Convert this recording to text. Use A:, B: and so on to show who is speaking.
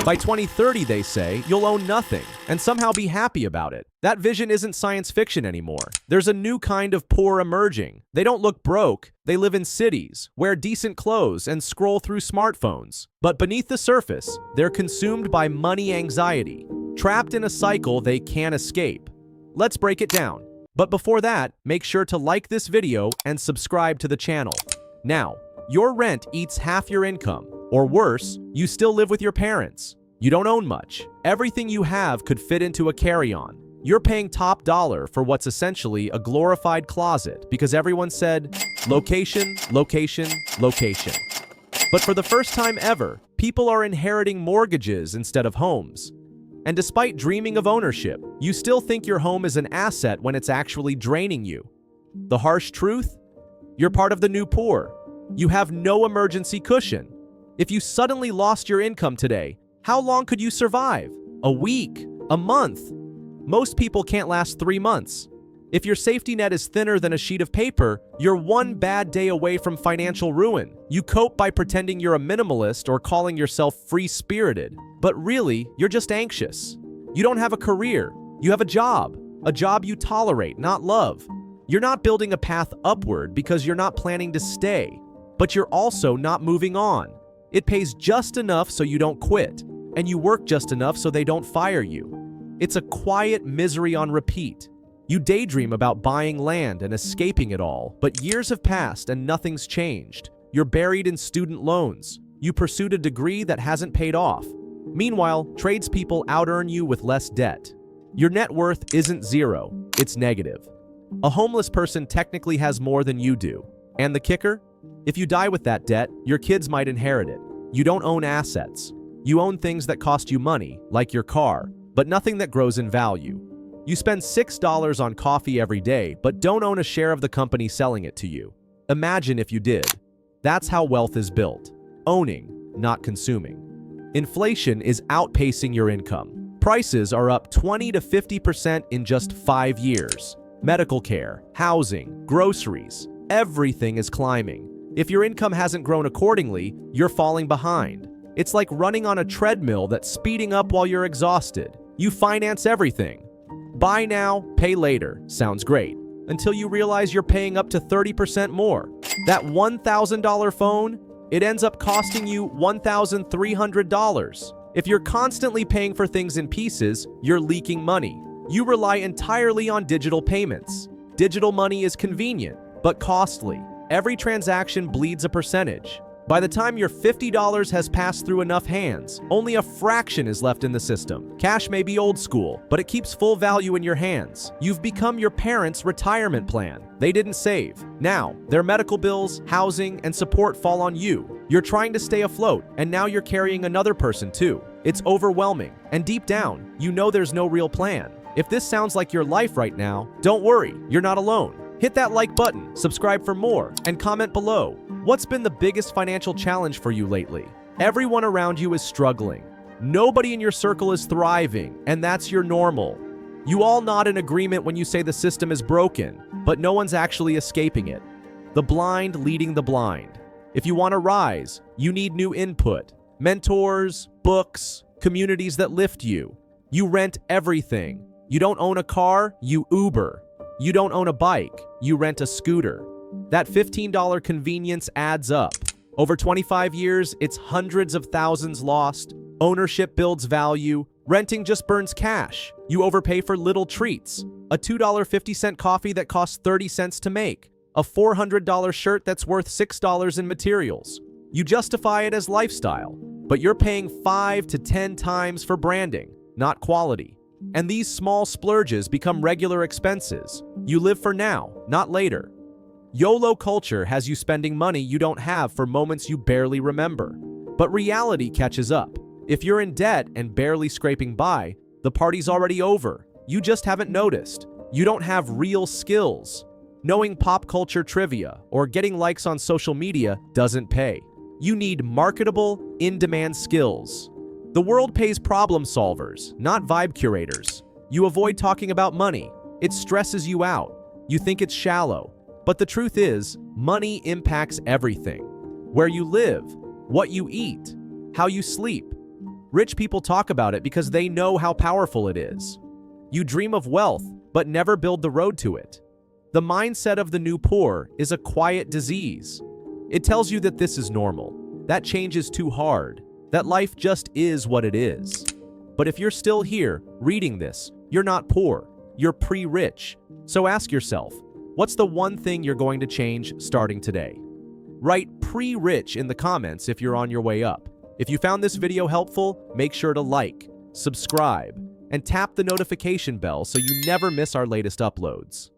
A: By 2030, they say, you'll own nothing and somehow be happy about it. That vision isn't science fiction anymore. There's a new kind of poor emerging. They don't look broke. They live in cities, wear decent clothes, and scroll through smartphones. But beneath the surface, they're consumed by money anxiety, trapped in a cycle they can't escape. Let's break it down. But before that, make sure to like this video and subscribe to the channel. Now, your rent eats half your income. Or worse, you still live with your parents. You don't own much. Everything you have could fit into a carry-on. You're paying top dollar for what's essentially a glorified closet because everyone said, location, location, location. But for the first time ever, people are inheriting mortgages instead of homes. And despite dreaming of ownership, you still think your home is an asset when it's actually draining you. The harsh truth? You're part of the new poor. You have no emergency cushion. If you suddenly lost your income today, how long could you survive? A week? A month? Most people can't last 3 months. If your safety net is thinner than a sheet of paper, you're one bad day away from financial ruin. You cope by pretending you're a minimalist or calling yourself free-spirited. But really, you're just anxious. You don't have a career. You have a job you tolerate, not love. You're not building a path upward because you're not planning to stay, but you're also not moving on. It pays just enough so you don't quit, and you work just enough so they don't fire you. It's a quiet misery on repeat. You daydream about buying land and escaping it all, but years have passed and nothing's changed. You're buried in student loans. You pursued a degree that hasn't paid off. Meanwhile, tradespeople out-earn you with less debt. Your net worth isn't zero, it's negative. A homeless person technically has more than you do. And the kicker? If you die with that debt, your kids might inherit it. You don't own assets. You own things that cost you money, like your car, but nothing that grows in value. You spend $6 on coffee every day, but don't own a share of the company selling it to you. Imagine if you did. That's how wealth is built. Owning, not consuming. Inflation is outpacing your income. Prices are up 20 to 50% in just 5 years. Medical care, housing, groceries, everything is climbing. If your income hasn't grown accordingly, you're falling behind. It's like running on a treadmill that's speeding up while you're exhausted. You finance everything. Buy now, pay later. Sounds great. Until you realize you're paying up to 30% more. That $1,000 phone, it ends up costing you $1,300. If you're constantly paying for things in pieces, you're leaking money. You rely entirely on digital payments. Digital money is convenient, but costly. Every transaction bleeds a percentage. By the time your $50 has passed through enough hands, only a fraction is left in the system. Cash may be old school, but it keeps full value in your hands. You've become your parents' retirement plan. They didn't save. Now, their medical bills, housing, and support fall on you. You're trying to stay afloat, and now you're carrying another person too. It's overwhelming, and deep down, you know there's no real plan. If this sounds like your life right now, don't worry, you're not alone. Hit that like button, subscribe for more, and comment below. What's been the biggest financial challenge for you lately? Everyone around you is struggling. Nobody in your circle is thriving, and that's your normal. You all nod in agreement when you say the system is broken, but no one's actually escaping it. The blind leading the blind. If you want to rise, you need new input. Mentors, books, communities that lift you. You rent everything. You don't own a car, you Uber. You don't own a bike, you rent a scooter. That $15 convenience adds up. Over 25 years, it's hundreds of thousands lost. Ownership builds value. Renting just burns cash. You overpay for little treats. A $2.50 coffee that costs 30 cents to make. A $400 shirt that's worth $6 in materials. You justify it as lifestyle, but you're paying 5 to 10 times for branding, not quality. And these small splurges become regular expenses. You live for now, not later. YOLO culture has you spending money you don't have for moments you barely remember. But reality catches up. If you're in debt and barely scraping by, the party's already over. You just haven't noticed. You don't have real skills. Knowing pop culture trivia or getting likes on social media doesn't pay. You need marketable, in-demand skills. The world pays problem solvers, not vibe curators. You avoid talking about money. It stresses you out. You think it's shallow. But the truth is, money impacts everything. Where you live, what you eat, how you sleep. Rich people talk about it because they know how powerful it is. You dream of wealth, but never build the road to it. The mindset of the new poor is a quiet disease. It tells you that this is normal, that change is too hard, that life just is what it is. But if you're still here, reading this, you're not poor, you're pre-rich. So ask yourself, what's the one thing you're going to change starting today? Write pre-rich in the comments if you're on your way up. If you found this video helpful, make sure to like, subscribe, and tap the notification bell so you never miss our latest uploads.